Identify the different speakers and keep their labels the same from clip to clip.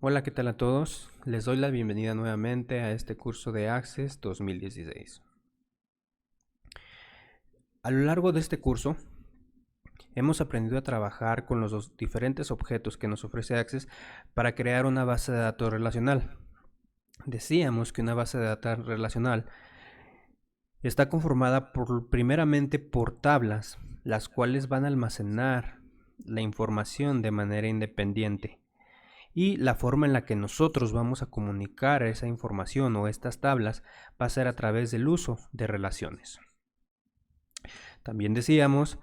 Speaker 1: Hola, ¿qué tal a todos? Les doy la bienvenida nuevamente a este curso de Access 2016. A lo largo de este curso, hemos aprendido a trabajar con los dos diferentes objetos que nos ofrece Access para crear una base de datos relacional. Decíamos que una base de datos relacional está conformada primeramente por tablas, las cuales van a almacenar la información de manera independiente. Y la forma en la que nosotros vamos a comunicar esa información o estas tablas va a ser a través del uso de relaciones. También decíamos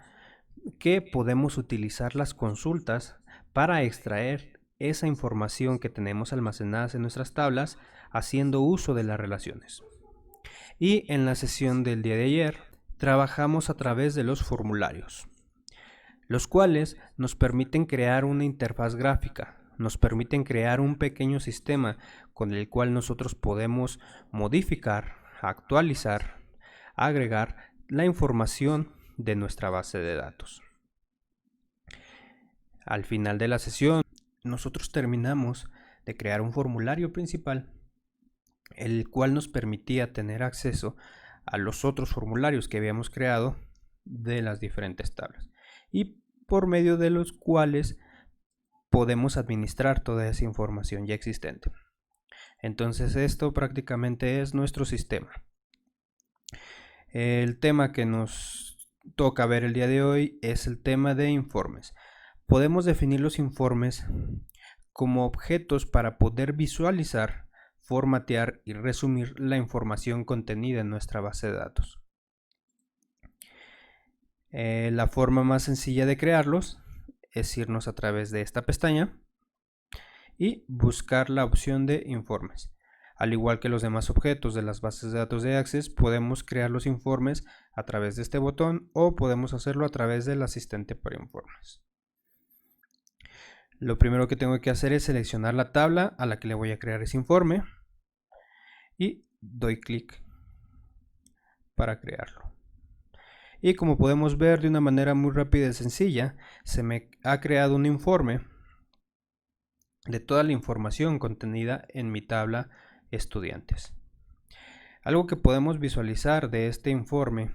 Speaker 1: que podemos utilizar las consultas para extraer esa información que tenemos almacenadas en nuestras tablas haciendo uso de las relaciones. Y en la sesión del día de ayer trabajamos a través de los formularios, los cuales nos permiten crear una interfaz gráfica, nos permiten crear un pequeño sistema con el cual nosotros podemos modificar, actualizar, agregar la información de nuestra base de datos. Al final de la sesión, nosotros terminamos de crear un formulario principal, el cual nos permitía tener acceso a los otros formularios que habíamos creado de las diferentes tablas y por medio de los cuales podemos administrar toda esa información ya existente. Entonces esto prácticamente es nuestro sistema. El tema que nos toca ver el día de hoy es el tema de informes. Podemos definir los informes como objetos para poder visualizar, formatear y resumir la información contenida en nuestra base de datos. La forma más sencilla de crearlos es irnos a través de esta pestaña y buscar la opción de informes. Al igual que los demás objetos de las bases de datos de Access, podemos crear los informes a través de este botón o podemos hacerlo a través del asistente para informes. Lo primero que tengo que hacer es seleccionar la tabla a la que le voy a crear ese informe y doy clic para crearlo. Y como podemos ver de una manera muy rápida y sencilla, se me ha creado un informe de toda la información contenida en mi tabla estudiantes. Algo que podemos visualizar de este informe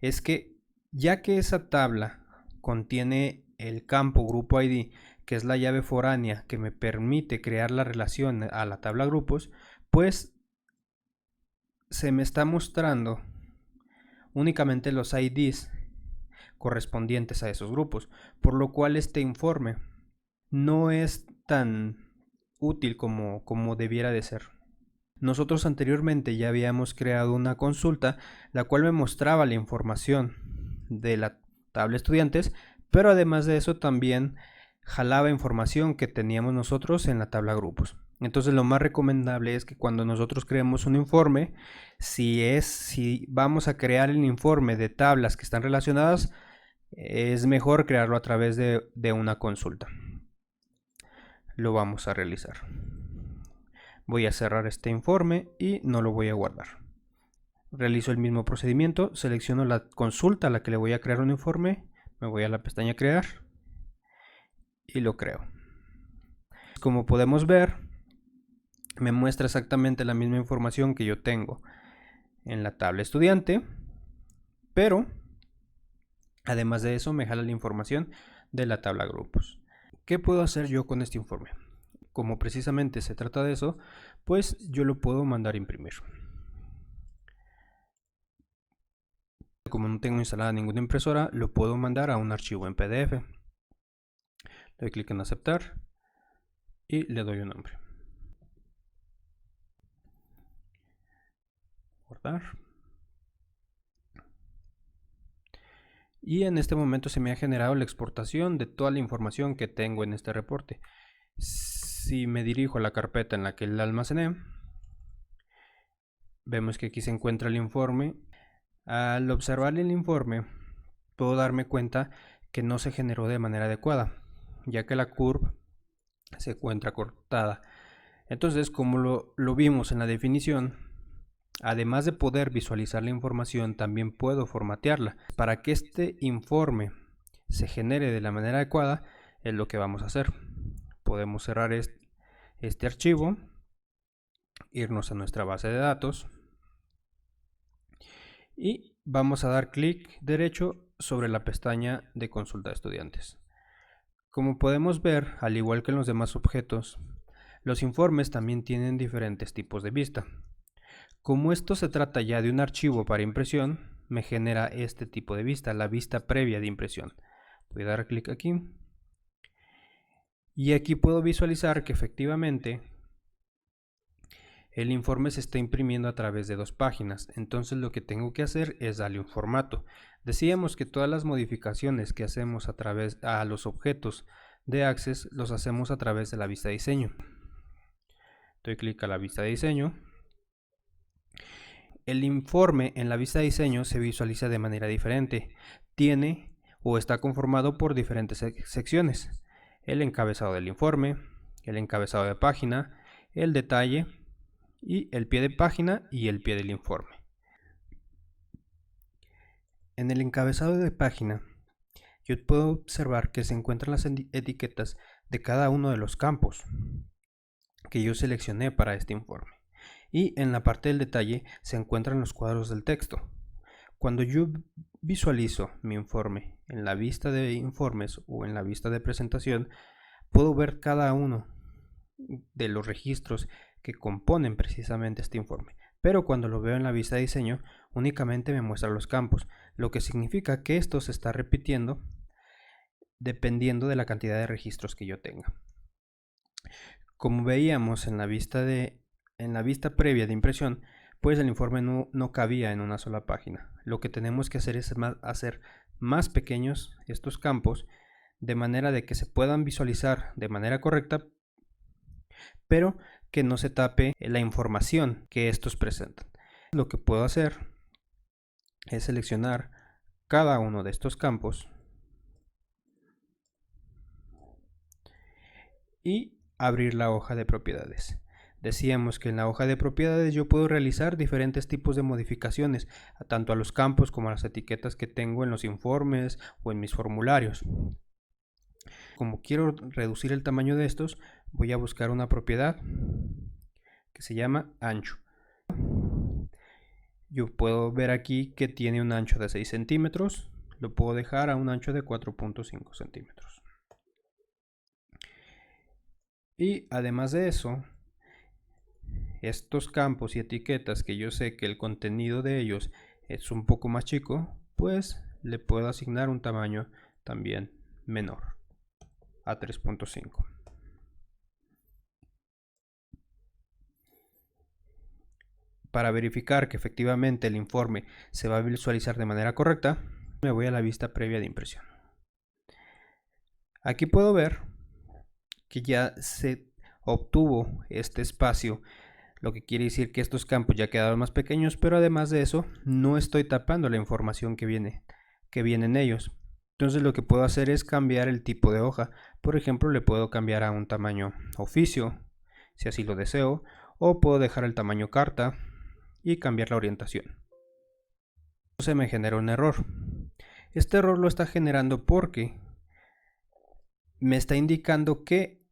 Speaker 1: es que ya que esa tabla contiene el campo grupo ID, que es la llave foránea que me permite crear la relación a la tabla grupos, pues se me está mostrando únicamente los IDs correspondientes a esos grupos, por lo cual este informe no es tan útil como debiera de ser. Nosotros anteriormente ya habíamos creado una consulta la cual me mostraba la información de la tabla estudiantes, pero además de eso también jalaba información que teníamos nosotros en la tabla grupos. Entonces lo más recomendable es que cuando nosotros creemos un informe, si vamos a crear el informe de tablas que están relacionadas, es mejor crearlo a través de una consulta. Lo vamos a realizar. Voy a cerrar este informe y no lo voy a guardar. Realizo el mismo procedimiento, selecciono la consulta a la que le voy a crear un informe, me voy a la pestaña crear y lo creo. Como podemos ver, me muestra exactamente la misma información que yo tengo en la tabla estudiante, pero además de eso me jala la información de la tabla grupos. ¿Qué puedo hacer yo con este informe? Como precisamente se trata de eso, pues yo lo puedo mandar a imprimir. Como no tengo instalada ninguna impresora, lo puedo mandar a un archivo en PDF. Le doy clic en aceptar y le doy un nombre. Guardar. Y en este momento se me ha generado la exportación de toda la información que tengo en este reporte. Si me dirijo a la carpeta en la que la almacené, vemos que aquí se encuentra el informe. Al observar el informe, puedo darme cuenta que no se generó de manera adecuada, ya que la curva se encuentra cortada. Entonces, como lo vimos en la definición, además de poder visualizar la información, también puedo formatearla. Para que este informe se genere de la manera adecuada, es lo que vamos a hacer. Podemos cerrar este archivo, irnos a nuestra base de datos y vamos a dar clic derecho sobre la pestaña de consulta de estudiantes. Como podemos ver, al igual que en los demás objetos, los informes también tienen diferentes tipos de vista. Como esto se trata ya de un archivo para impresión, me genera este tipo de vista, la vista previa de impresión. Voy a dar clic aquí. Y aquí puedo visualizar que efectivamente el informe se está imprimiendo a través de 2 páginas. Entonces lo que tengo que hacer es darle un formato. Decíamos que todas las modificaciones que hacemos a los objetos de Access los hacemos a través de la vista de diseño. Doy clic a la vista de diseño. El informe en la vista de diseño se visualiza de manera diferente. Tiene o está conformado por diferentes secciones. El encabezado del informe, el encabezado de página, el detalle y el pie de página y el pie del informe. En el encabezado de página yo puedo observar que se encuentran las etiquetas de cada uno de los campos que yo seleccioné para este informe. Y en la parte del detalle se encuentran los cuadros del texto. Cuando yo visualizo mi informe en la vista de informes o en la vista de presentación, puedo ver cada uno de los registros que componen precisamente este informe. Pero cuando lo veo en la vista de diseño, únicamente me muestra los campos, lo que significa que esto se está repitiendo dependiendo de la cantidad de registros que yo tenga. Como veíamos en la vista previa de impresión, pues el informe no cabía en una sola página. Lo que tenemos que hacer es hacer más pequeños estos campos de manera de que se puedan visualizar de manera correcta, pero que no se tape la información que estos presentan. Lo que puedo hacer es seleccionar cada uno de estos campos y abrir la hoja de propiedades. Decíamos que en la hoja de propiedades yo puedo realizar diferentes tipos de modificaciones, tanto a los campos como a las etiquetas que tengo en los informes o en mis formularios. Como quiero reducir el tamaño de estos, voy a buscar una propiedad que se llama ancho. Yo puedo ver aquí que tiene un ancho de 6 centímetros, lo puedo dejar a un ancho de 4.5 centímetros. Y además de eso, estos campos y etiquetas que yo sé que el contenido de ellos es un poco más chico, pues le puedo asignar un tamaño también menor, a 3.5. Para verificar que efectivamente el informe se va a visualizar de manera correcta, me voy a la vista previa de impresión. Aquí puedo ver que ya se obtuvo este espacio, lo que quiere decir que estos campos ya quedaron más pequeños, pero además de eso no estoy tapando la información que viene en ellos. Entonces lo que puedo hacer es cambiar el tipo de hoja. Por ejemplo, le puedo cambiar a un tamaño oficio, si así lo deseo, o puedo dejar el tamaño carta y cambiar la orientación. Se me genera un error. Este error lo está generando porque me está indicando que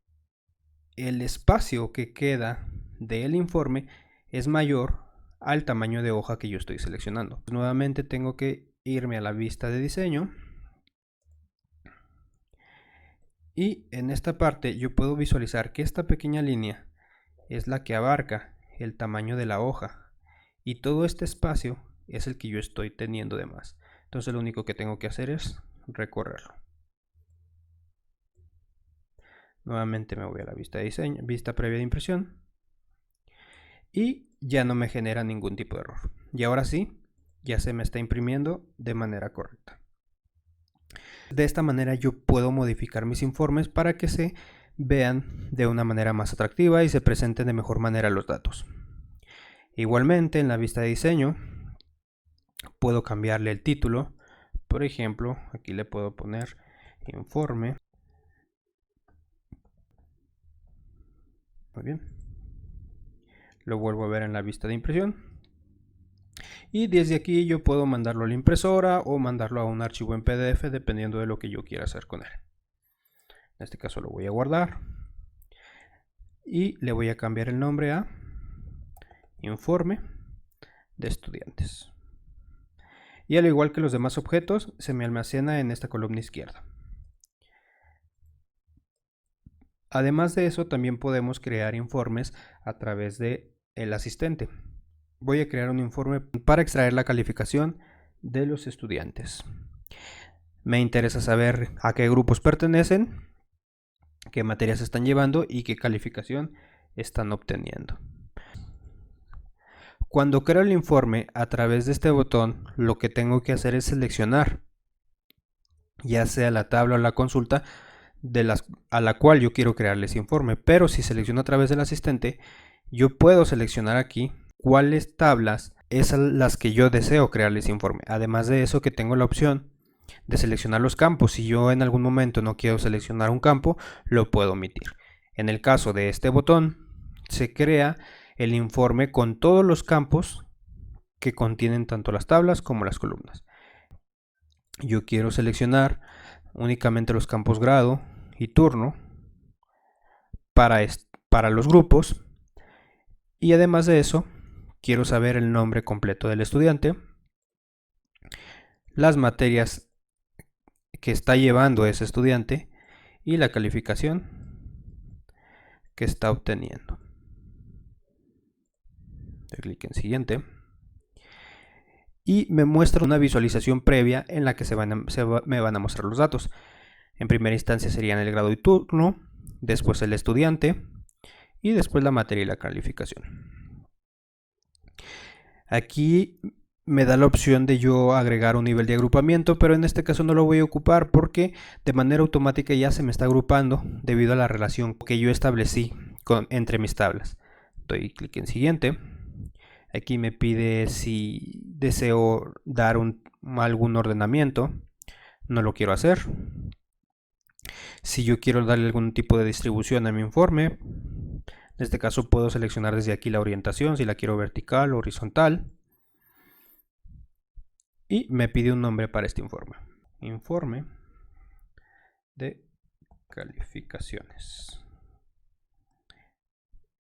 Speaker 1: el espacio que queda del informe es mayor al tamaño de hoja que yo estoy seleccionando. Nuevamente tengo que irme a la vista de diseño y en esta parte yo puedo visualizar que esta pequeña línea es la que abarca el tamaño de la hoja y todo este espacio es el que yo estoy teniendo de más. Entonces lo único que tengo que hacer es recorrerlo. Nuevamente me voy a la vista de diseño, vista previa de impresión y ya no me genera ningún tipo de error. Y ahora sí, ya se me está imprimiendo de manera correcta. De esta manera yo puedo modificar mis informes para que se vean de una manera más atractiva y se presenten de mejor manera los datos. Igualmente en la vista de diseño puedo cambiarle el título. Por ejemplo, aquí le puedo poner informe. Muy bien. Lo vuelvo a ver en la vista de impresión. Y desde aquí yo puedo mandarlo a la impresora o mandarlo a un archivo en PDF dependiendo de lo que yo quiera hacer con él. En este caso lo voy a guardar. y le voy a cambiar el nombre a informe de estudiantes. Y al igual que los demás objetos, se me almacena en esta columna izquierda. Además de eso, también podemos crear informes a través de el asistente. Voy a crear un informe para extraer la calificación de los estudiantes. Me interesa saber a qué grupos pertenecen, qué materias están llevando y qué calificación están obteniendo. Cuando creo el informe a través de este botón, lo que tengo que hacer es seleccionar, ya sea la tabla o la consulta a la cual yo quiero crearles informe. Pero si selecciono a través del asistente, yo puedo seleccionar aquí cuáles tablas es las que yo deseo crearles informe. Además de eso, que tengo la opción de seleccionar los campos. Si yo en algún momento no quiero seleccionar un campo, lo puedo omitir. En el caso de este botón, se crea el informe con todos los campos que contienen tanto las tablas como las columnas. Yo quiero seleccionar únicamente los campos grado y turno para los grupos, y además de eso quiero saber el nombre completo del estudiante, las materias que está llevando ese estudiante y la calificación que está obteniendo. Doy clic en siguiente y me muestra una visualización previa en la que me van a mostrar los datos. En primera instancia serían el grado y turno, después el estudiante y después la materia y la calificación. Aquí me da la opción de yo agregar un nivel de agrupamiento, pero en este caso no lo voy a ocupar porque de manera automática ya se me está agrupando debido a la relación que yo establecí entre mis tablas. Doy clic en siguiente. Aquí me pide si deseo dar algún ordenamiento. No lo quiero hacer. Si yo quiero darle algún tipo de distribución a mi informe, en este caso puedo seleccionar desde aquí la orientación, si la quiero vertical o horizontal. Y me pide un nombre para este informe. Informe de calificaciones.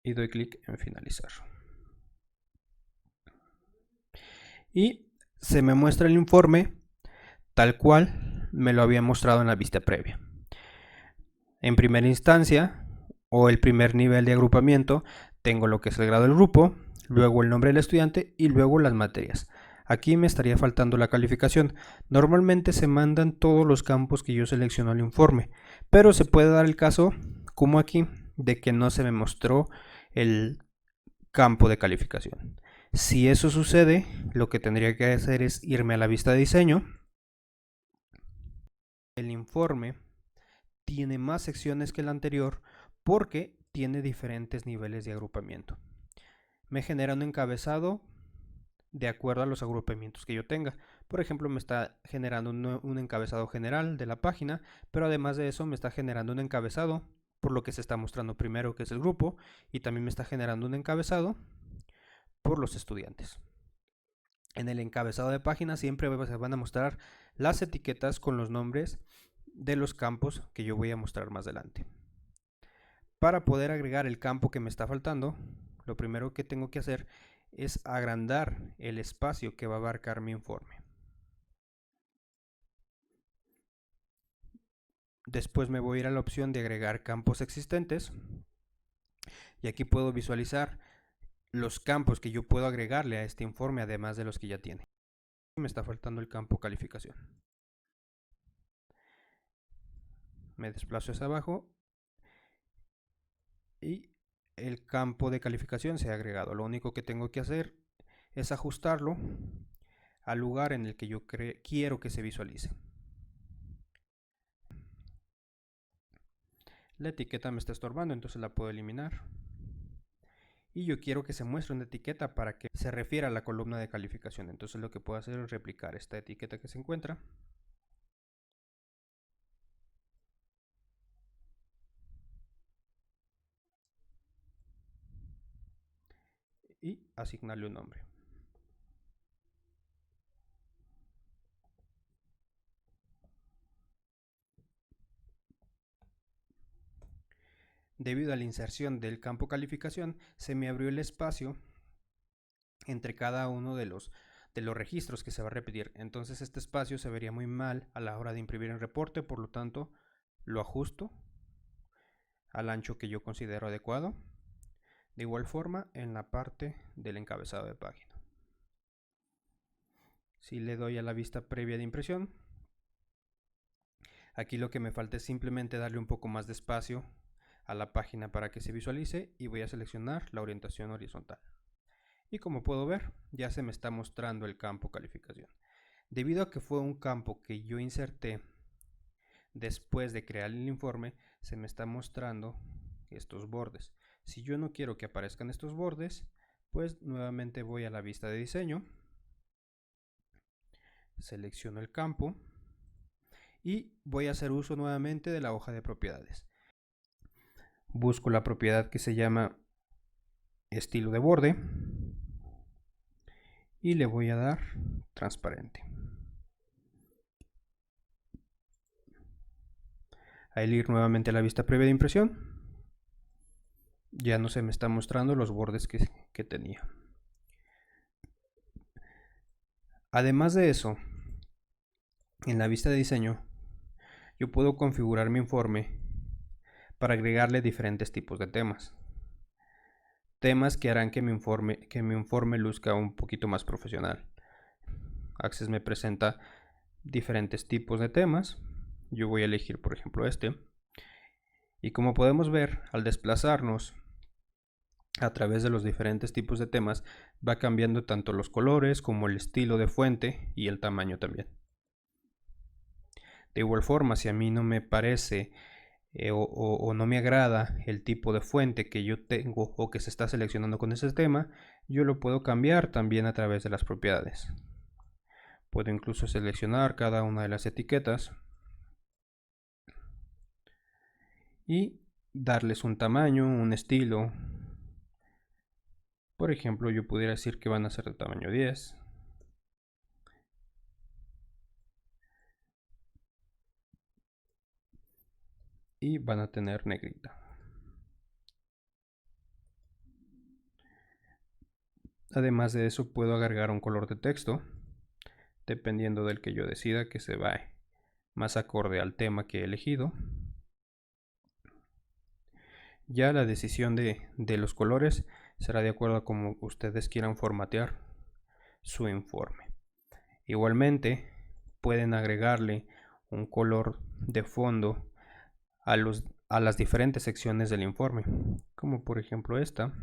Speaker 1: Y doy clic en finalizar. Y se me muestra el informe tal cual me lo había mostrado en la vista previa. En primera instancia, o el primer nivel de agrupamiento, tengo lo que es el grado del grupo, luego el nombre del estudiante y luego las materias. Aquí me estaría faltando la calificación. Normalmente se mandan todos los campos que yo selecciono al informe, pero se puede dar el caso, como aquí, de que no se me mostró el campo de calificación. Si eso sucede, lo que tendría que hacer es irme a la vista de diseño. El informe tiene más secciones que el anterior porque tiene diferentes niveles de agrupamiento. Me genera un encabezado de acuerdo a los agrupamientos que yo tenga. Por ejemplo, me está generando un encabezado general de la página, pero además de eso me está generando un encabezado por lo que se está mostrando primero, que es el grupo, y también me está generando un encabezado por los estudiantes. En el encabezado de página siempre se van a mostrar las etiquetas con los nombres de los campos que yo voy a mostrar más adelante. Para poder agregar el campo que me está faltando, lo primero que tengo que hacer es agrandar el espacio que va a abarcar mi informe. Después me voy a ir a la opción de agregar campos existentes y aquí puedo visualizar los campos que yo puedo agregarle a este informe además de los que ya tiene. Me está faltando el campo calificación. Me desplazo hacia abajo y el campo de calificación se ha agregado. Lo único que tengo que hacer es ajustarlo al lugar en el que yo quiero que se visualice. La etiqueta me está estorbando, entonces la puedo eliminar. Y yo quiero que se muestre una etiqueta para que se refiera a la columna de calificación. Entonces lo que puedo hacer es replicar esta etiqueta que se encuentra. Y asignarle un nombre. debido a la inserción del campo calificación, se me abrió el espacio entre cada uno de los registros que se va a repetir. Entonces este espacio se vería muy mal a la hora de imprimir el reporte, por lo tanto lo ajusto al ancho que yo considero adecuado. De igual forma en la parte del encabezado de página. Si le doy a la vista previa de impresión, aquí lo que me falta es simplemente darle un poco más de espacio a la página para que se visualice, y voy a seleccionar la orientación horizontal. Y como puedo ver, ya se me está mostrando el campo calificación. Debido a que fue un campo que yo inserté después de crear el informe, se me está mostrando estos bordes. Si yo no quiero que aparezcan estos bordes, pues nuevamente voy a la vista de diseño, selecciono el campo y voy a hacer uso nuevamente de la hoja de propiedades. Busco la propiedad que se llama estilo de borde y le voy a dar transparente. Al ir nuevamente a la vista previa de impresión, ya no se me están mostrando los bordes que tenía. Además de eso, en la vista de diseño, yo puedo configurar mi informe para agregarle diferentes tipos de temas. Temas que harán que mi informe luzca un poquito más profesional. Access me presenta diferentes tipos de temas. Yo voy a elegir, por ejemplo, este. Y como podemos ver, al desplazarnos a través de los diferentes tipos de temas, va cambiando tanto los colores como el estilo de fuente y el tamaño también. De igual forma, si a mí no me parece o no me agrada el tipo de fuente que yo tengo o que se está seleccionando con ese tema, yo lo puedo cambiar también a través de las propiedades. Puedo incluso seleccionar cada una de las etiquetas y darles un tamaño, un estilo. Por ejemplo, yo pudiera decir que van a ser de tamaño 10. Y van a tener negrita. Además de eso, puedo agregar un color de texto, dependiendo del que yo decida que se va más acorde al tema que he elegido. Ya la decisión de los colores será de acuerdo a cómo ustedes quieran formatear su informe. Igualmente, pueden agregarle un color de fondo a las diferentes secciones del informe, como por ejemplo esta.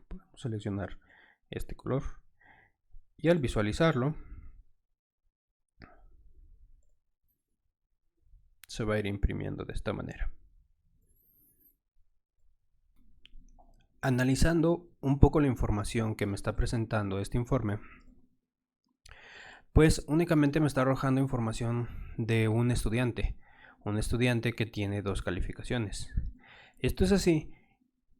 Speaker 1: Podemos seleccionar este color y al visualizarlo se va a ir imprimiendo de esta manera. Analizando un poco la información que me está presentando este informe, pues únicamente me está arrojando información de un estudiante que tiene 2 calificaciones. Esto es así,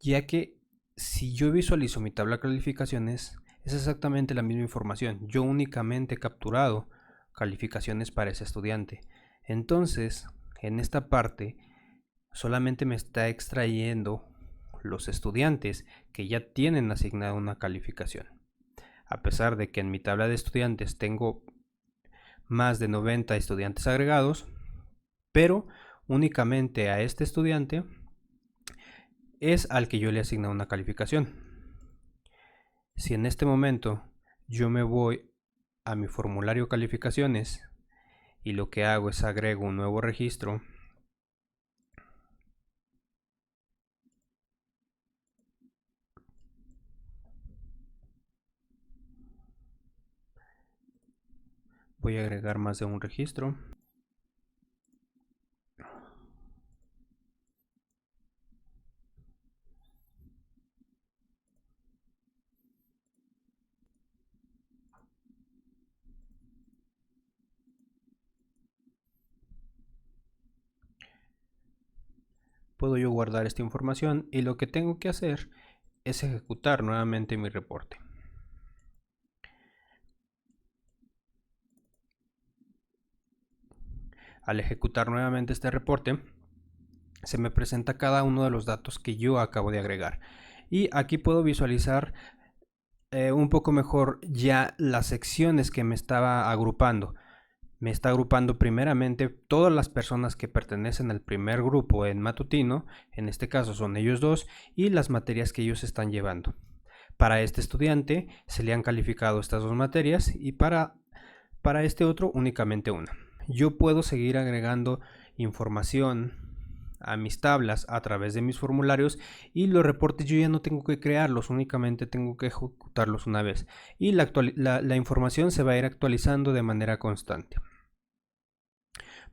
Speaker 1: ya que si yo visualizo mi tabla de calificaciones, es exactamente la misma información. Yo únicamente he capturado calificaciones para ese estudiante. Entonces, en esta parte, solamente me está extrayendo los estudiantes que ya tienen asignada una calificación. A pesar de que en mi tabla de estudiantes tengo más de 90 estudiantes agregados, pero únicamente a este estudiante es al que yo le asigno una calificación. Si en este momento yo me voy a mi formulario calificaciones y lo que hago es agrego un nuevo registro, voy a agregar más de un registro. Puedo yo guardar esta información y lo que tengo que hacer es ejecutar nuevamente mi reporte. Al ejecutar nuevamente este reporte, se me presenta cada uno de los datos que yo acabo de agregar. Y aquí puedo visualizar un poco mejor ya las secciones que me estaba agrupando. Me está agrupando primeramente todas las personas que pertenecen al primer grupo en matutino, en este caso son ellos dos, y las materias que ellos están llevando. Para este estudiante se le han calificado estas dos materias y para este otro únicamente una. Yo puedo seguir agregando información a mis tablas a través de mis formularios, y los reportes yo ya no tengo que crearlos, únicamente tengo que ejecutarlos una vez, y la información se va a ir actualizando de manera constante.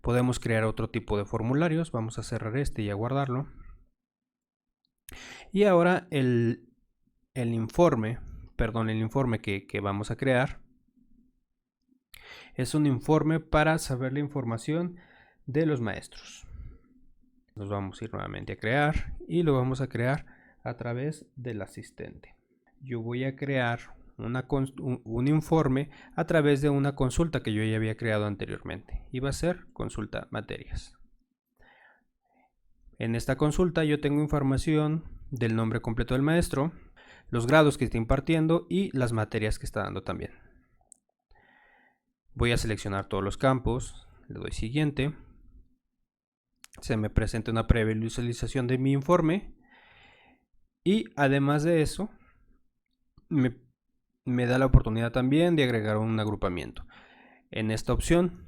Speaker 1: Podemos crear otro tipo de formularios. Vamos a cerrar este y a guardarlo. Y ahora el informe que vamos a crear es un informe para saber la información de los maestros. Nos vamos a ir nuevamente a crear y lo vamos a crear a través del asistente. Yo voy a crear un informe a través de una consulta que yo ya había creado anteriormente, y va a ser consulta materias. En esta consulta yo tengo información del nombre completo del maestro, los grados que está impartiendo y las materias que está dando también. Voy a seleccionar todos los campos, le doy siguiente, se me presenta una previa visualización de mi informe, y además de eso me da la oportunidad también de agregar un agrupamiento. En esta opción,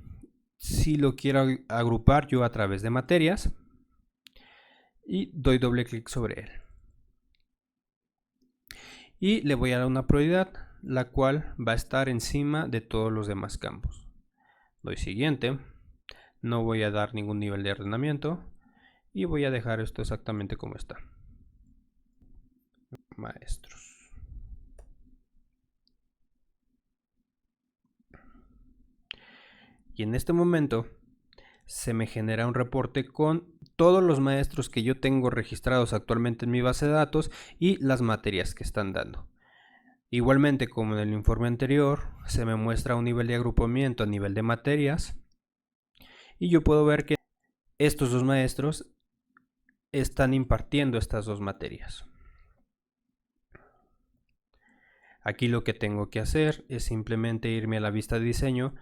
Speaker 1: si lo quiero agrupar yo a través de materias, y doy doble clic sobre él. Y le voy a dar una prioridad, la cual va a estar encima de todos los demás campos. Doy siguiente, no voy a dar ningún nivel de ordenamiento y voy a dejar esto exactamente como está. Maestros. Y en este momento se me genera un reporte con todos los maestros que yo tengo registrados actualmente en mi base de datos y las materias que están dando. Igualmente, como en el informe anterior, se me muestra un nivel de agrupamiento a nivel de materias, y yo puedo ver que estos dos maestros están impartiendo estas dos materias. Aquí lo que tengo que hacer es simplemente irme a la vista de diseño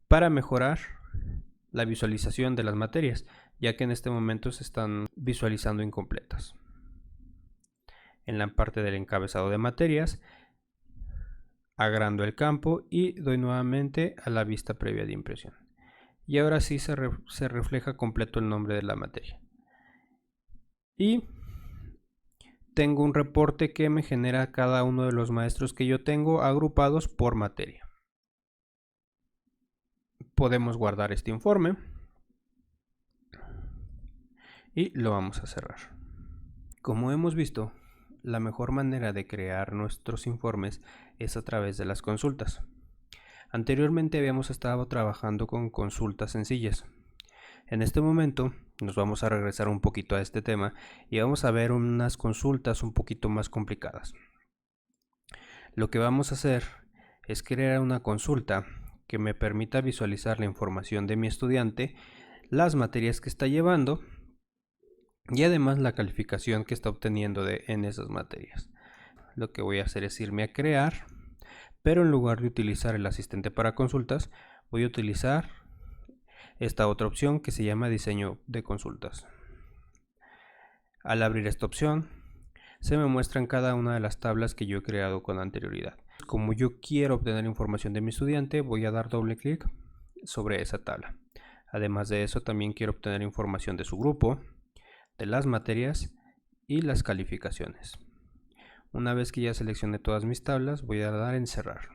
Speaker 1: para mejorar la visualización de las materias, ya que en este momento se están visualizando incompletas. En la parte del encabezado de materias, agrando el campo y doy nuevamente a la vista previa de impresión. Y ahora sí se refleja completo el nombre de la materia. Y tengo un reporte que me genera cada uno de los maestros que yo tengo agrupados por materia. Podemos guardar este informe y lo vamos a cerrar. Como hemos visto, la mejor manera de crear nuestros informes es a través de las consultas. Anteriormente habíamos estado trabajando con consultas sencillas. En este momento nos vamos a regresar un poquito a este tema y vamos a ver unas consultas un poquito más complicadas. Lo que vamos a hacer es crear una consulta que me permita visualizar la información de mi estudiante, las materias que está llevando y además la calificación que está obteniendo en esas materias. Lo que voy a hacer es irme a crear, pero en lugar de utilizar el asistente para consultas, voy a utilizar esta otra opción que se llama diseño de consultas. Al abrir esta opción, se me muestran cada una de las tablas que yo he creado con anterioridad. Como yo quiero obtener información de mi estudiante, voy a dar doble clic sobre esa tabla. Además de eso, también quiero obtener información de su grupo, de las materias y las calificaciones. Una vez que ya seleccioné todas mis tablas, voy a dar en cerrar.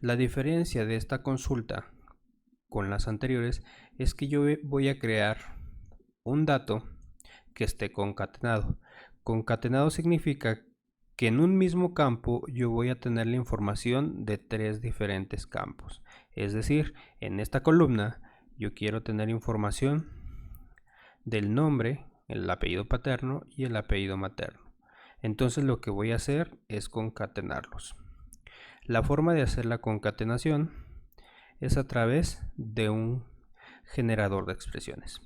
Speaker 1: La diferencia de esta consulta con las anteriores es que yo voy a crear un dato que esté concatenado. Concatenado significa que en un mismo campo yo voy a tener la información de tres diferentes campos. Es decir, en esta columna yo quiero tener información del nombre, el apellido paterno y el apellido materno. Entonces lo que voy a hacer es concatenarlos. La forma de hacer la concatenación es a través de un generador de expresiones.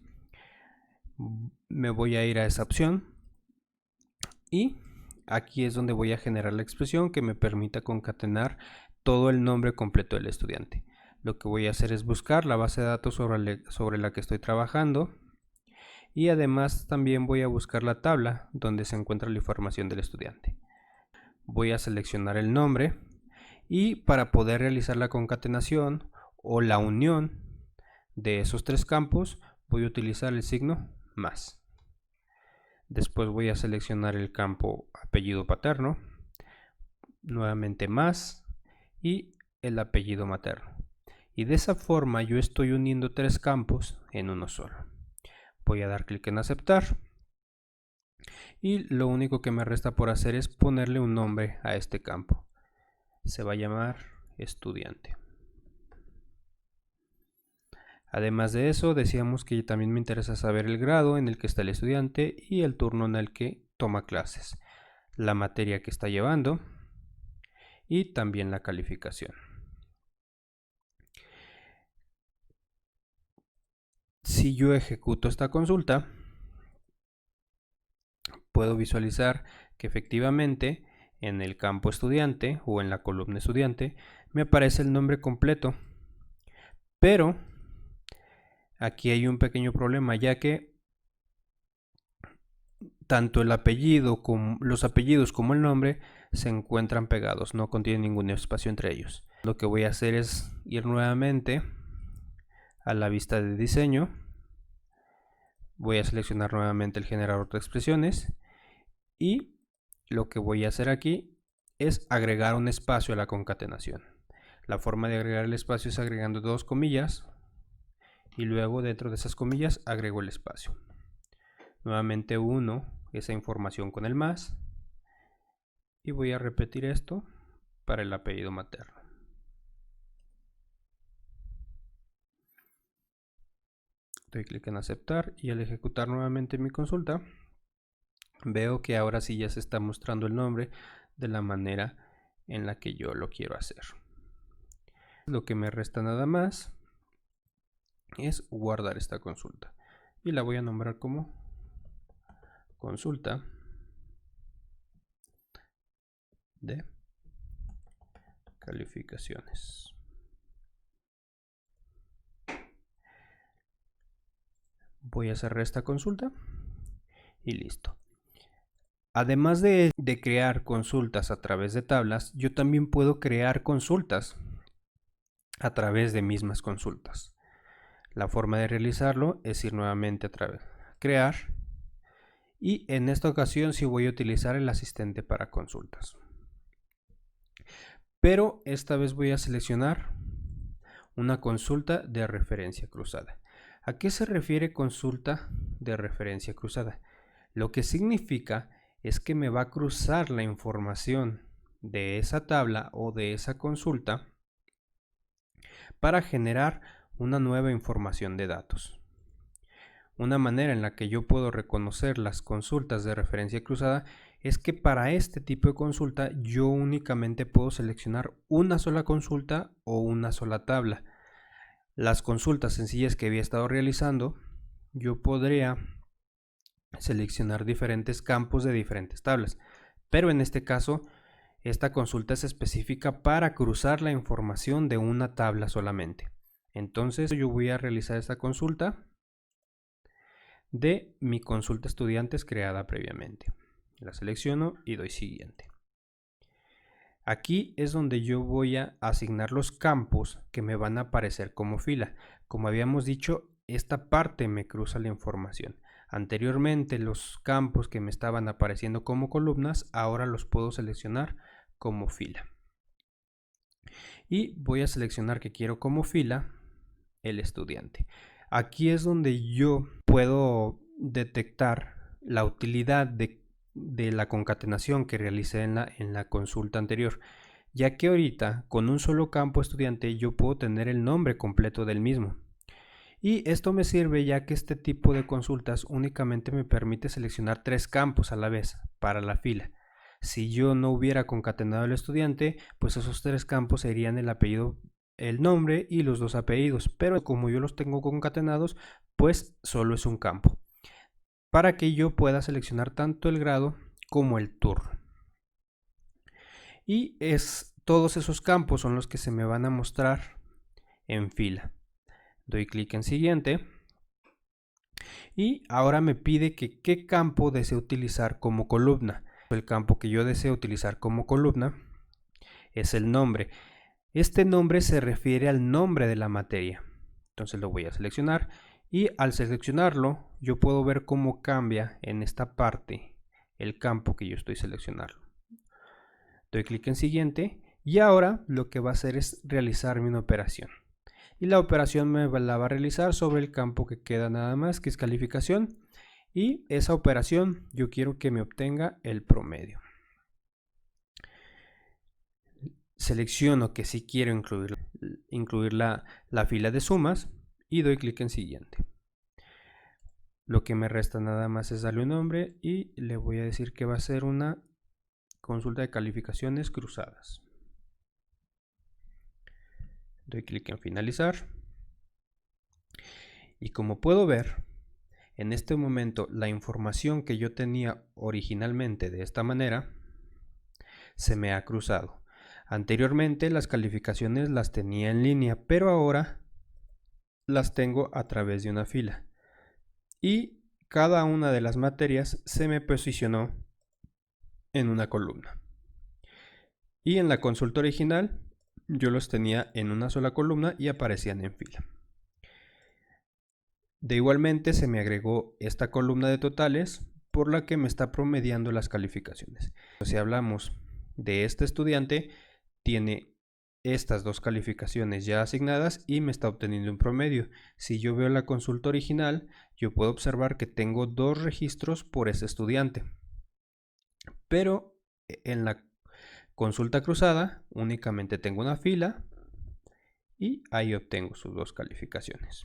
Speaker 1: me voy a ir a esa opción y aquí es donde voy a generar la expresión que me permita concatenar todo el nombre completo del estudiante. Lo que voy a hacer es buscar la base de datos sobre la que estoy trabajando y además también voy a buscar la tabla donde se encuentra la información del estudiante. Voy a seleccionar el nombre y para poder realizar la concatenación o la unión de esos tres campos voy a utilizar el signo más. Después voy a seleccionar el campo apellido paterno, nuevamente más y el apellido materno. Y de esa forma yo estoy uniendo tres campos en uno solo. Voy a dar clic en aceptar y lo único que me resta por hacer es ponerle un nombre a este campo. Se va a llamar estudiante. Además de eso, decíamos que también me interesa saber el grado en el que está el estudiante y el turno en el que toma clases, la materia que está llevando y también la calificación. Si yo ejecuto esta consulta, puedo visualizar que efectivamente en el campo estudiante o en la columna estudiante me aparece el nombre completo, pero aquí hay un pequeño problema, ya que tanto el apellido como los apellidos como el nombre se encuentran pegados, no contienen ningún espacio entre ellos. Lo que voy a hacer es ir nuevamente a la vista de diseño, voy a seleccionar nuevamente el generador de expresiones y lo que voy a hacer aquí es agregar un espacio a la concatenación. La forma de agregar el espacio es agregando dos comillas y luego dentro de esas comillas agrego el espacio. Nuevamente uno esa información con el más y voy a repetir esto para el apellido materno. Doy clic en aceptar y al ejecutar nuevamente mi consulta veo que ahora sí ya se está mostrando el nombre de la manera en la que yo lo quiero hacer. Lo que me resta nada más es guardar esta consulta y la voy a nombrar como consulta de calificaciones. Voy a cerrar esta consulta y listo. Además de crear consultas a través de tablas, yo también puedo crear consultas a través de mismas consultas. La forma de realizarlo es ir nuevamente a crear y en esta ocasión sí voy a utilizar el asistente para consultas. Pero esta vez voy a seleccionar una consulta de referencia cruzada. ¿A qué se refiere consulta de referencia cruzada? Lo que significa es que me va a cruzar la información de esa tabla o de esa consulta para generar una nueva información de datos. Una manera en la que yo puedo reconocer las consultas de referencia cruzada es que para este tipo de consulta yo únicamente puedo seleccionar una sola consulta o una sola tabla. Las consultas sencillas que había estado realizando, yo podría seleccionar diferentes campos de diferentes tablas, pero en este caso esta consulta es específica para cruzar la información de una tabla solamente. Entonces yo voy a realizar esta consulta de mi consulta estudiantes creada previamente. La selecciono y doy siguiente. Aquí es donde yo voy a asignar los campos que me van a aparecer como fila. Como habíamos dicho, esta parte me cruza la información. Anteriormente los campos que me estaban apareciendo como columnas, ahora los puedo seleccionar como fila. Y voy a seleccionar que quiero como fila el estudiante. Aquí es donde yo puedo detectar la utilidad de la concatenación que realicé en la consulta anterior, ya que ahorita con un solo campo estudiante yo puedo tener el nombre completo del mismo. Y esto me sirve ya que este tipo de consultas únicamente me permite seleccionar tres campos a la vez para la fila. Si yo no hubiera concatenado al estudiante, pues esos tres campos serían el apellido, el nombre y los dos apellidos, pero como yo los tengo concatenados, pues solo es un campo. para que yo pueda seleccionar tanto el grado como el turno. Y todos esos campos son los que se me van a mostrar en fila. Doy clic en siguiente y ahora me pide que qué campo deseo utilizar como columna. El campo que yo deseo utilizar como columna es el nombre. Este nombre se refiere al nombre de la materia. Entonces lo voy a seleccionar y al seleccionarlo yo puedo ver cómo cambia en esta parte el campo que yo estoy seleccionando. Doy clic en siguiente y ahora lo que va a hacer es realizarme una operación. Y la operación me la va a realizar sobre el campo que queda nada más, que es calificación. Y esa operación yo quiero que me obtenga el promedio. Selecciono que sí quiero incluir la fila de sumas y doy clic en siguiente. Lo que me resta nada más es darle un nombre y le voy a decir que va a ser una consulta de calificaciones cruzadas. Doy clic en finalizar. Y como puedo ver, en este momento la información que yo tenía originalmente de esta manera se me ha cruzado. Anteriormente las calificaciones las tenía en línea, pero ahora las tengo a través de una fila. Y cada una de las materias se me posicionó en una columna. Y en la consulta original yo los tenía en una sola columna y aparecían en fila. De igualmente se me agregó esta columna de totales por la que me está promediando las calificaciones. Si hablamos de este estudiante, tiene estas dos calificaciones ya asignadas y me está obteniendo un promedio. Si yo veo la consulta original, yo puedo observar que tengo dos registros por ese estudiante. Pero en la consulta cruzada únicamente tengo una fila y ahí obtengo sus dos calificaciones.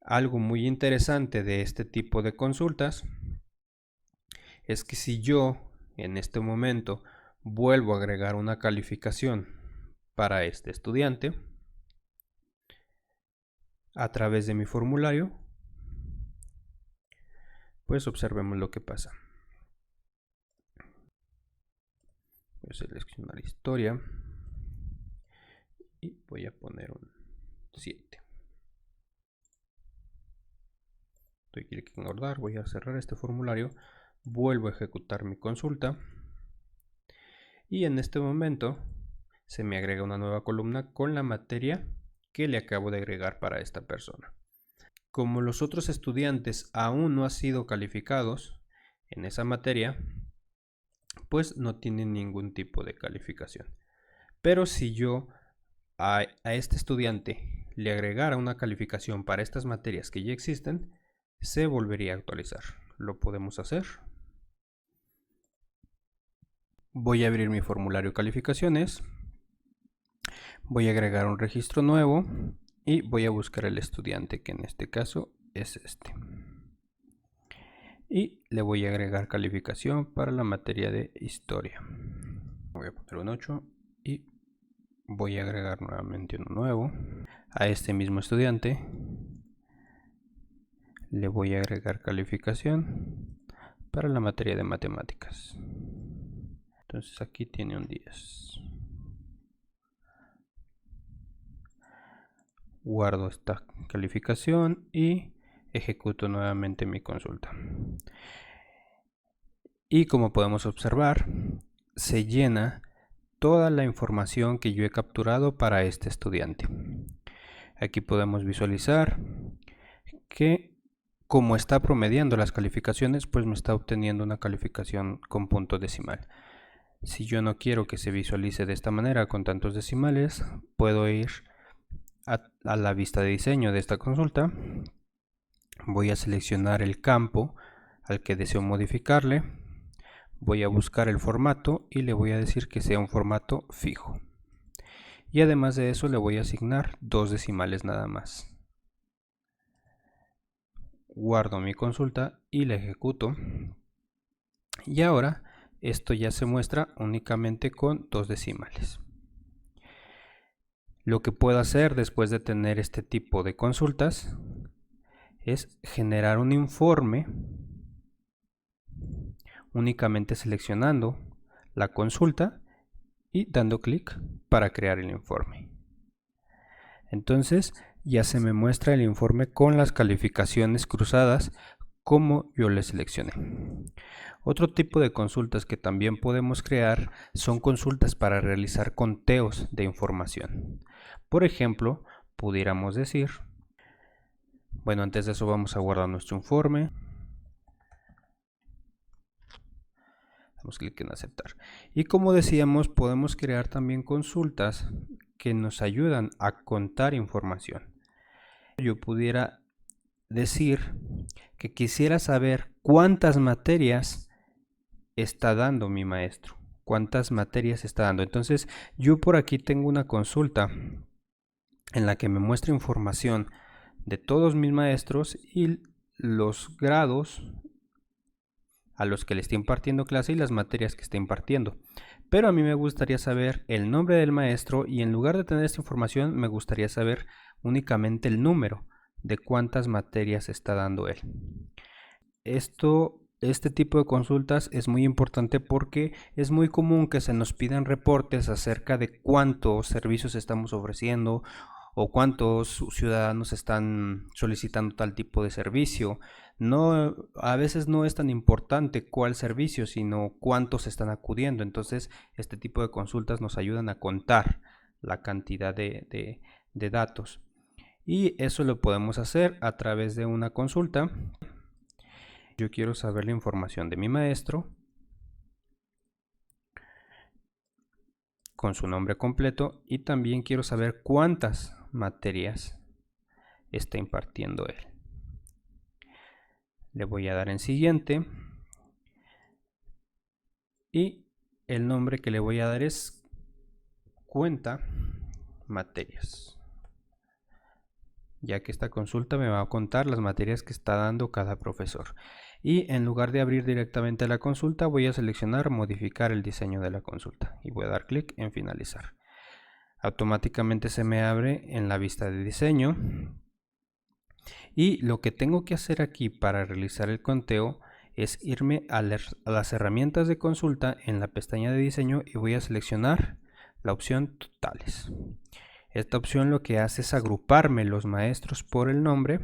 Speaker 1: Algo muy interesante de este tipo de consultas es que si yo en este momento vuelvo a agregar una calificación para este estudiante a través de mi formulario, pues observemos lo que pasa. Voy a seleccionar historia y voy a poner un 7. Doy clic en guardar, voy a cerrar este formulario, vuelvo a ejecutar mi consulta y en este momento se me agrega una nueva columna con la materia que le acabo de agregar para esta persona. Como los otros estudiantes aún no han sido calificados en esa materia, pues no tienen ningún tipo de calificación. Pero si yo a este estudiante le agregara una calificación para estas materias que ya existen, se volvería a actualizar. Lo podemos hacer. Voy a abrir mi formulario de calificaciones. Voy a agregar un registro nuevo y voy a buscar el estudiante, que en este caso es este. Y le voy a agregar calificación para la materia de historia. Voy a poner un 8 y voy a agregar nuevamente uno nuevo. A este mismo estudiante le voy a agregar calificación para la materia de matemáticas. Entonces aquí tiene un 10. Guardo esta calificación y ejecuto nuevamente mi consulta. Y como podemos observar, se llena toda la información que yo he capturado para este estudiante. Aquí podemos visualizar que como está promediando las calificaciones, pues me está obteniendo una calificación con punto decimal. Si yo no quiero que se visualice de esta manera con tantos decimales, puedo ir a la vista de diseño de esta consulta. Voy a seleccionar el campo al que deseo modificarle. Voy a buscar el formato y le voy a decir que sea un formato fijo. Y además de eso le voy a asignar 2 decimales nada más. Guardo mi consulta y la ejecuto. Y ahora esto ya se muestra únicamente con 2 decimales. Lo que puedo hacer después de tener este tipo de consultas es generar un informe únicamente seleccionando la consulta y dando clic para crear el informe. Entonces ya se me muestra el informe con las calificaciones cruzadas como yo le seleccioné. Otro tipo de consultas que también podemos crear son consultas para realizar conteos de información. Por ejemplo, pudiéramos decir, bueno, antes de eso vamos a guardar nuestro informe. Damos clic en aceptar. Y como decíamos, podemos crear también consultas que nos ayudan a contar información. Yo pudiera decir que quisiera saber cuántas materias está dando mi maestro, cuántas materias está dando. Entonces yo por aquí tengo una consulta en la que me muestra información de todos mis maestros y los grados a los que le estoy impartiendo clase y las materias que está impartiendo. Pero a mí me gustaría saber el nombre del maestro y en lugar de tener esta información me gustaría saber únicamente el número de cuántas materias está dando él. Este tipo de consultas es muy importante porque es muy común que se nos pidan reportes acerca de cuántos servicios estamos ofreciendo o cuántos ciudadanos están solicitando tal tipo de servicio. No, a veces no es tan importante cuál servicio, sino cuántos están acudiendo. Entonces, este tipo de consultas nos ayudan a contar la cantidad de datos. Y eso lo podemos hacer a través de una consulta. Yo quiero saber la información de mi maestro con su nombre completo y también quiero saber cuántas materias está impartiendo él. Le voy a dar en siguiente y el nombre que le voy a dar es cuenta materias, ya que esta consulta me va a contar las materias que está dando cada profesor. Y en lugar de abrir directamente la consulta, voy a seleccionar modificar el diseño de la consulta y voy a dar clic en finalizar. Automáticamente se me abre en la vista de diseño y lo que tengo que hacer aquí para realizar el conteo es irme a las herramientas de consulta en la pestaña de diseño y voy a seleccionar la opción totales. Esta opción lo que hace es agruparme los maestros por el nombre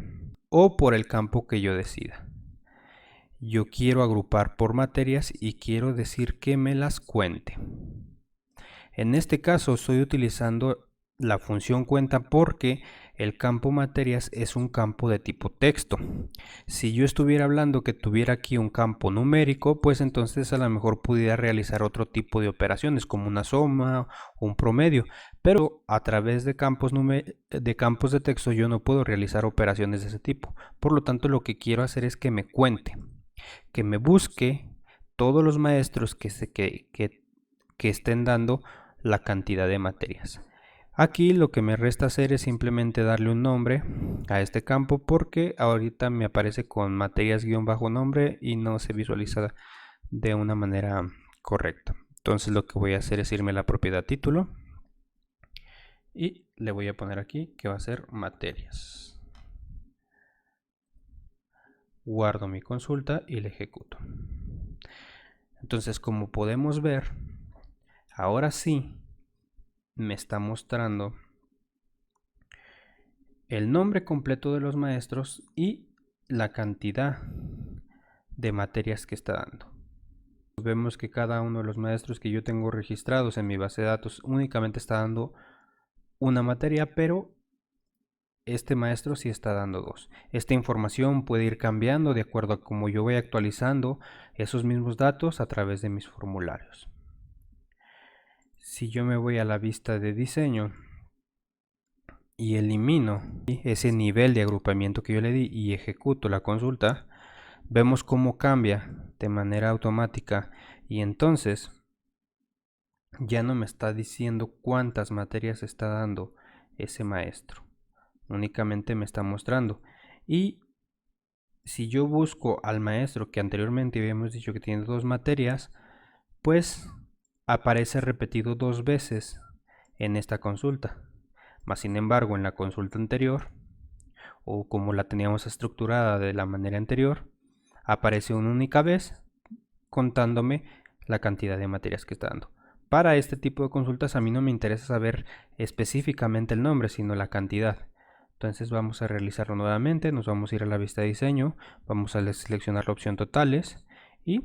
Speaker 1: o por el campo que yo decida. Yo quiero agrupar por materias y quiero decir que me las cuente. En este caso estoy utilizando la función cuenta porque el campo materias es un campo de tipo texto. Si yo estuviera hablando que tuviera aquí un campo numérico, pues entonces a lo mejor pudiera realizar otro tipo de operaciones como una suma o un promedio. Pero a través de campos de texto yo no puedo realizar operaciones de ese tipo. Por lo tanto, lo que quiero hacer es que me cuente, que me busque todos los maestros que estén dando la cantidad de materias. Aquí lo que me resta hacer es simplemente darle un nombre a este campo porque ahorita me aparece con materias guión bajo nombre y no se visualiza de una manera correcta. Entonces lo que voy a hacer es irme a la propiedad título y le voy a poner aquí que va a ser materias. Guardo mi consulta y la ejecuto. Entonces, como podemos ver, ahora sí me está mostrando el nombre completo de los maestros y la cantidad de materias que está dando. Vemos que cada uno de los maestros que yo tengo registrados en mi base de datos únicamente está dando una materia, pero este maestro sí está dando dos. Esta información puede ir cambiando de acuerdo a cómo yo voy actualizando esos mismos datos a través de mis formularios. Si yo me voy a la vista de diseño y elimino ese nivel de agrupamiento que yo le di y ejecuto la consulta, vemos cómo cambia de manera automática y entonces ya no me está diciendo cuántas materias está dando ese maestro, únicamente me está mostrando. Y si yo busco al maestro que anteriormente habíamos dicho que tiene dos materias, pues aparece repetido dos veces en esta consulta. Mas sin embargo, en la consulta anterior o como la teníamos estructurada de la manera anterior, aparece una única vez contándome la cantidad de materias que está dando. Para este tipo de consultas a mí no me interesa saber específicamente el nombre, sino la cantidad. Entonces vamos a realizarlo nuevamente, nos vamos a ir a la vista de diseño, vamos a seleccionar la opción totales y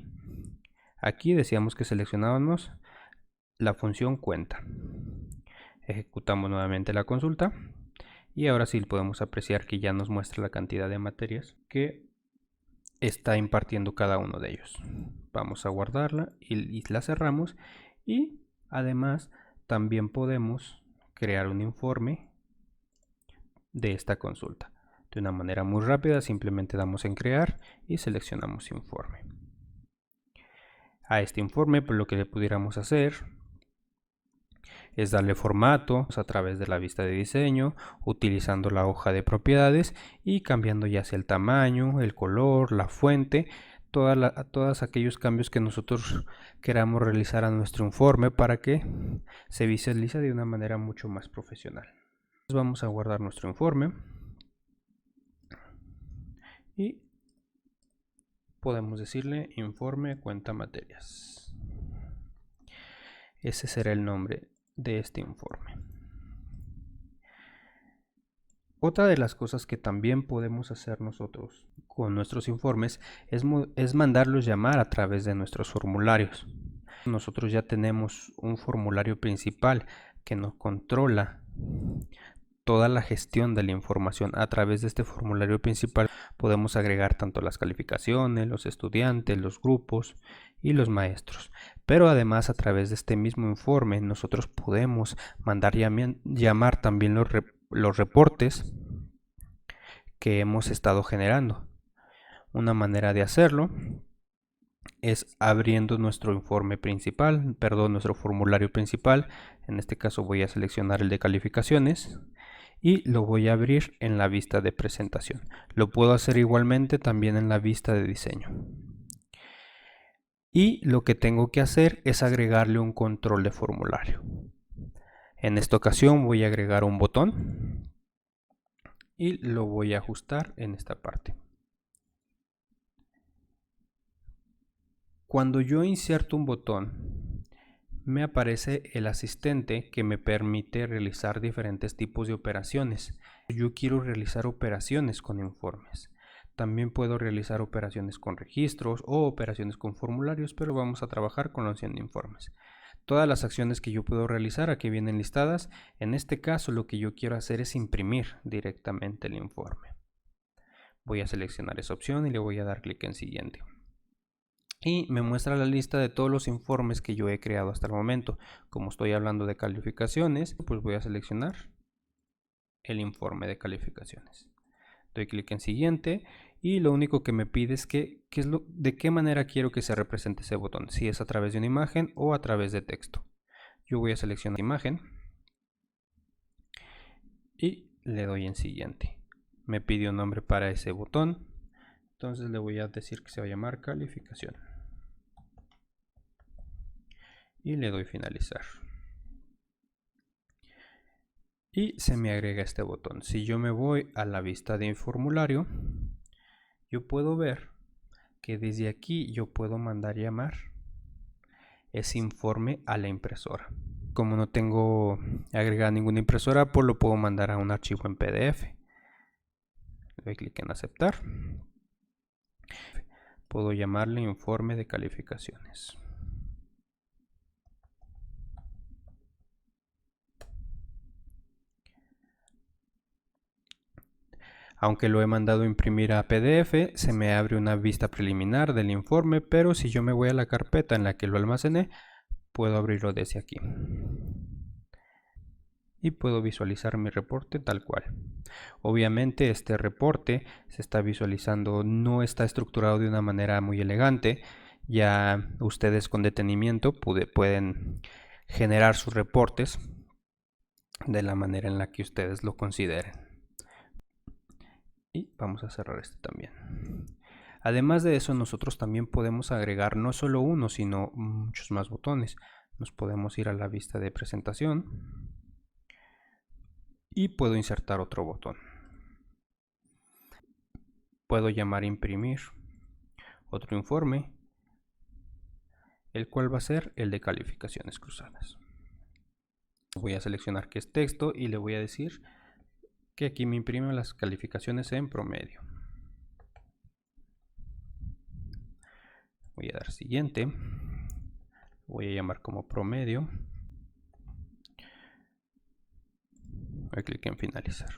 Speaker 1: aquí decíamos que seleccionábamos la función cuenta. Ejecutamos nuevamente la consulta y ahora sí podemos apreciar que ya nos muestra la cantidad de materias que está impartiendo cada uno de ellos. Vamos a guardarla y la cerramos, y además también podemos crear un informe de esta consulta de una manera muy rápida. Simplemente damos en crear y seleccionamos informe. A este informe, pues lo que le pudiéramos hacer es darle formato a través de la vista de diseño, utilizando la hoja de propiedades y cambiando ya sea el tamaño, el color, la fuente, todos aquellos cambios que nosotros queramos realizar a nuestro informe para que se visualice de una manera mucho más profesional. Entonces vamos a guardar nuestro informe y podemos decirle informe cuenta materias. Ese será el nombre de este informe. Otra de las cosas que también podemos hacer nosotros con nuestros informes es mandarlos llamar a través de nuestros formularios. Nosotros ya tenemos un formulario principal que nos controla toda la gestión de la información. A través de este formulario principal podemos agregar tanto las calificaciones, los estudiantes, los grupos y los maestros. Pero además a través de este mismo informe nosotros podemos mandar llamar también los reportes que hemos estado generando. Una manera de hacerlo es abriendo nuestro informe principal, nuestro formulario principal. En este caso voy a seleccionar el de calificaciones y lo voy a abrir en la vista de presentación. Lo puedo hacer igualmente también en la vista de diseño. Y lo que tengo que hacer es agregarle un control de formulario. En esta ocasión voy a agregar un botón y lo voy a ajustar en esta parte. Cuando yo inserto un botón, me aparece el asistente que me permite realizar diferentes tipos de operaciones. Yo quiero realizar operaciones con informes. También puedo realizar operaciones con registros o operaciones con formularios, pero vamos a trabajar con la opción de informes. Todas las acciones que yo puedo realizar aquí vienen listadas. En este caso lo que yo quiero hacer es imprimir directamente el informe. Voy a seleccionar esa opción y le voy a dar clic en siguiente. Y me muestra la lista de todos los informes que yo he creado hasta el momento. Como estoy hablando de calificaciones, pues voy a seleccionar el informe de calificaciones. Doy clic en siguiente y lo único que me pide es de qué manera quiero que se represente ese botón. Si es a través de una imagen o a través de texto. Yo voy a seleccionar imagen y le doy en siguiente. Me pide un nombre para ese botón. Entonces le voy a decir que se va a llamar calificación. Y le doy finalizar. Y se me agrega este botón. Si yo me voy a la vista de formulario, yo puedo ver que desde aquí yo puedo mandar llamar ese informe a la impresora. Como no tengo agregada ninguna impresora, pues lo puedo mandar a un archivo en PDF. Le doy clic en aceptar. Puedo llamarle informe de calificaciones. Aunque lo he mandado a imprimir a PDF, se me abre una vista preliminar del informe, pero si yo me voy a la carpeta en la que lo almacené, puedo abrirlo desde aquí. Y puedo visualizar mi reporte tal cual. Obviamente este reporte se está visualizando, no está estructurado de una manera muy elegante. Ya ustedes con detenimiento pueden generar sus reportes de la manera en la que ustedes lo consideren. Y vamos a cerrar este también. Además de eso, nosotros también podemos agregar no solo uno, sino muchos más botones. Nos podemos ir a la vista de presentación y puedo insertar otro botón. puedo llamar imprimir otro informe, el cual va a ser el de calificaciones cruzadas. Voy a seleccionar que es texto y le voy a decir que aquí me imprime las calificaciones en promedio. Voy a dar siguiente, voy a llamar como promedio, doy clic en finalizar.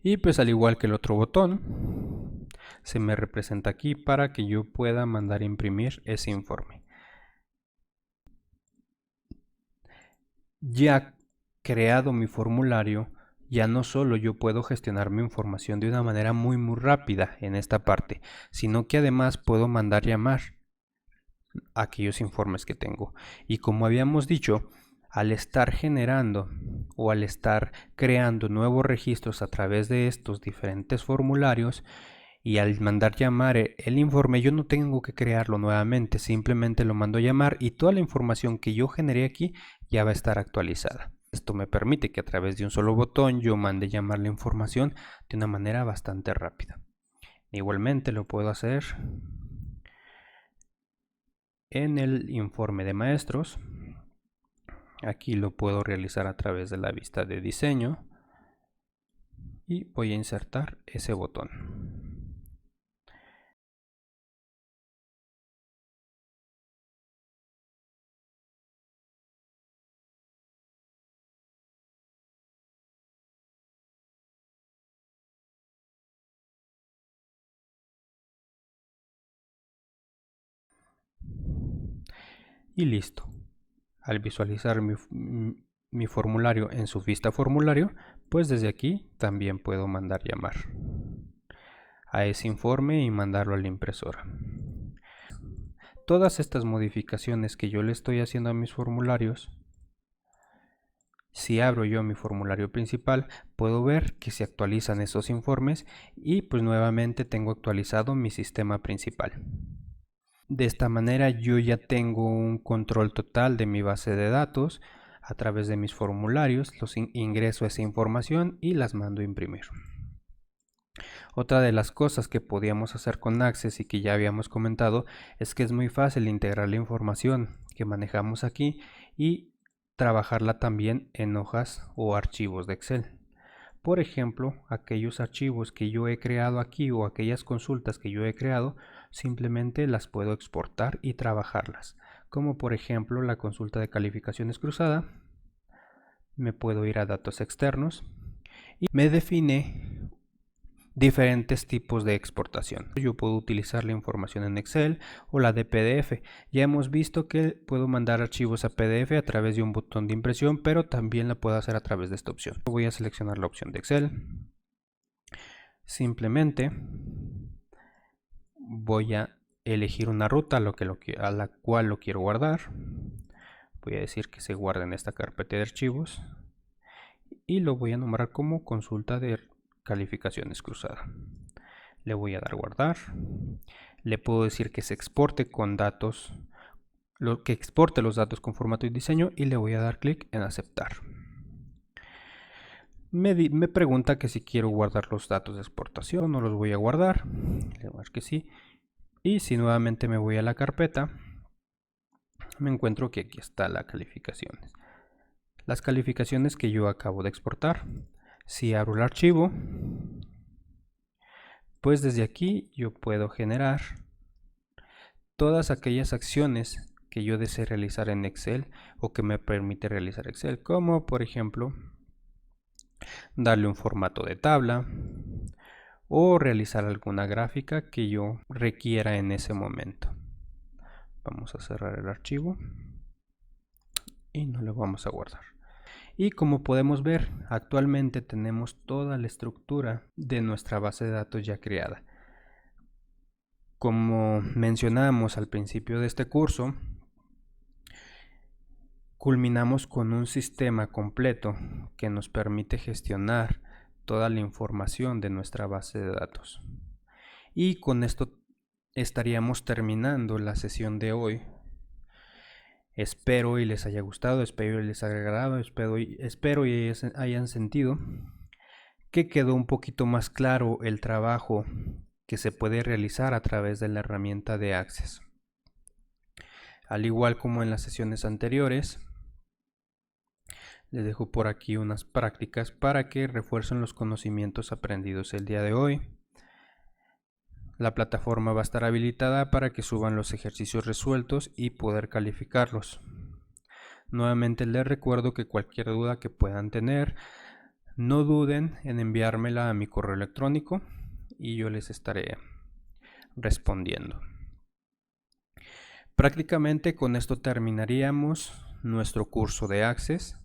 Speaker 1: Y pues al igual que el otro botón, se me representa aquí para que yo pueda mandar a imprimir ese informe. Ya creado mi formulario, ya no solo yo puedo gestionar mi información de una manera muy rápida en esta parte, sino que además puedo mandar llamar a aquellos informes que tengo. Y como habíamos dicho, al estar generando o al estar creando nuevos registros a través de estos diferentes formularios, y al mandar llamar el informe, yo no tengo que crearlo nuevamente, simplemente lo mando a llamar y toda la información que yo generé aquí ya va a estar actualizada. Esto me permite que a través de un solo botón yo mande llamar la información de una manera bastante rápida. Igualmente lo puedo hacer en el informe de maestros. Aquí lo puedo realizar a través de la vista de diseño y voy a insertar ese botón. Y listo. Al visualizar mi formulario en su vista formulario, pues desde aquí también puedo mandar llamar a ese informe y mandarlo a la impresora. Todas estas modificaciones que yo le estoy haciendo a mis formularios, si abro yo mi formulario principal, puedo ver que se actualizan esos informes y pues nuevamente tengo actualizado mi sistema principal. De esta manera yo ya tengo un control total de mi base de datos. A través de mis formularios los ingreso esa información y las mando a imprimir. Otra de las cosas que podíamos hacer con Access y que ya habíamos comentado es que es muy fácil integrar la información que manejamos aquí y trabajarla también en hojas o archivos de Excel. Por ejemplo, aquellos archivos que yo he creado aquí o aquellas consultas que yo he creado, simplemente las puedo exportar y trabajarlas. Como por ejemplo la consulta de calificaciones cruzada. Me puedo ir a datos externos y me define diferentes tipos de exportación. Yo puedo utilizar la información en Excel o la de PDF. Ya hemos visto que puedo mandar archivos a PDF a través de un botón de impresión, pero también la puedo hacer a través de esta opción. Voy a seleccionar la opción de Excel. Simplemente voy a elegir una ruta a la cual lo quiero guardar. Voy a decir que se guarde en esta carpeta de archivos y lo voy a nombrar como consulta de calificaciones cruzada. Le voy a dar guardar. Le puedo decir que se exporte con datos, que exporte los datos con formato y diseño y le voy a dar clic en aceptar. Me pregunta que si quiero guardar los datos de exportación, no los voy a guardar. Le voy a dar que sí. Y si nuevamente me voy a la carpeta, me encuentro que aquí está las calificaciones. Las calificaciones que yo acabo de exportar. Si abro el archivo, pues desde aquí yo puedo generar todas aquellas acciones que yo desee realizar en Excel o que me permite realizar Excel, como por ejemplo darle un formato de tabla o realizar alguna gráfica que yo requiera en ese momento. Vamos a cerrar el archivo y no lo vamos a guardar. Y como podemos ver, actualmente tenemos toda la estructura de nuestra base de datos ya creada. Como mencionamos al principio de este curso, culminamos con un sistema completo que nos permite gestionar toda la información de nuestra base de datos. Y con esto estaríamos terminando la sesión de hoy. Espero y les haya gustado, espero y les haya agradado, espero y hayan sentido que quedó un poquito más claro el trabajo que se puede realizar a través de la herramienta de Access. Al igual como en las sesiones anteriores, les dejo por aquí unas prácticas para que refuercen los conocimientos aprendidos el día de hoy. La plataforma va a estar habilitada para que suban los ejercicios resueltos y poder calificarlos. Nuevamente les recuerdo que cualquier duda que puedan tener, no duden en enviármela a mi correo electrónico y yo les estaré respondiendo. Prácticamente con esto terminaríamos nuestro curso de Access.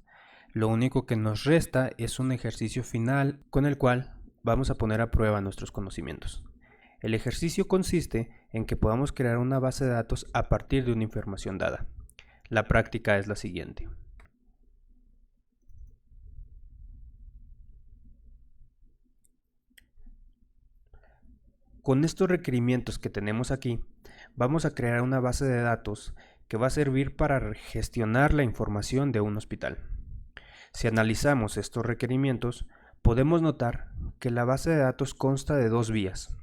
Speaker 1: Lo único que nos resta es un ejercicio final con el cual vamos a poner a prueba nuestros conocimientos. El ejercicio consiste en que podamos crear una base de datos a partir de una información dada. La práctica es la siguiente. Con estos requerimientos que tenemos aquí, vamos a crear una base de datos que va a servir para gestionar la información de un hospital. Si analizamos estos requerimientos, podemos notar que la base de datos consta de dos vías.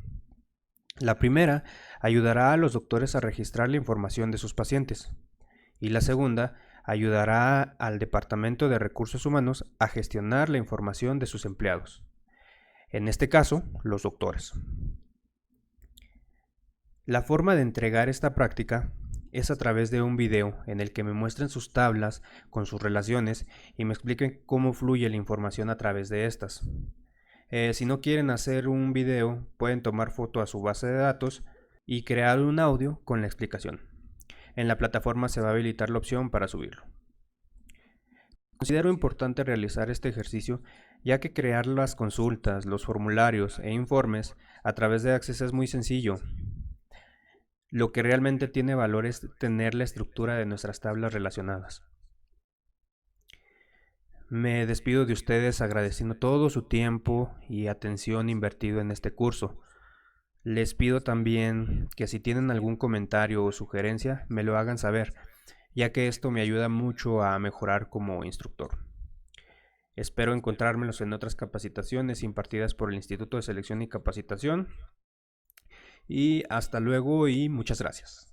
Speaker 1: La primera ayudará a los doctores a registrar la información de sus pacientes y la segunda ayudará al Departamento de Recursos Humanos a gestionar la información de sus empleados, en este caso, los doctores. La forma de entregar esta práctica es a través de un video en el que me muestren sus tablas con sus relaciones y me expliquen cómo fluye la información a través de estas. Si no quieren hacer un video, pueden tomar foto a su base de datos y crear un audio con la explicación. En la plataforma se va a habilitar la opción para subirlo. Considero importante realizar este ejercicio ya que crear las consultas, los formularios e informes a través de Access es muy sencillo. Lo que realmente tiene valor es tener la estructura de nuestras tablas relacionadas. Me despido de ustedes agradeciendo todo su tiempo y atención invertido en este curso. Les pido también que si tienen algún comentario o sugerencia me lo hagan saber, ya que esto me ayuda mucho a mejorar como instructor. Espero encontrármelos en otras capacitaciones impartidas por el Instituto de Selección y Capacitación. Y hasta luego y muchas gracias.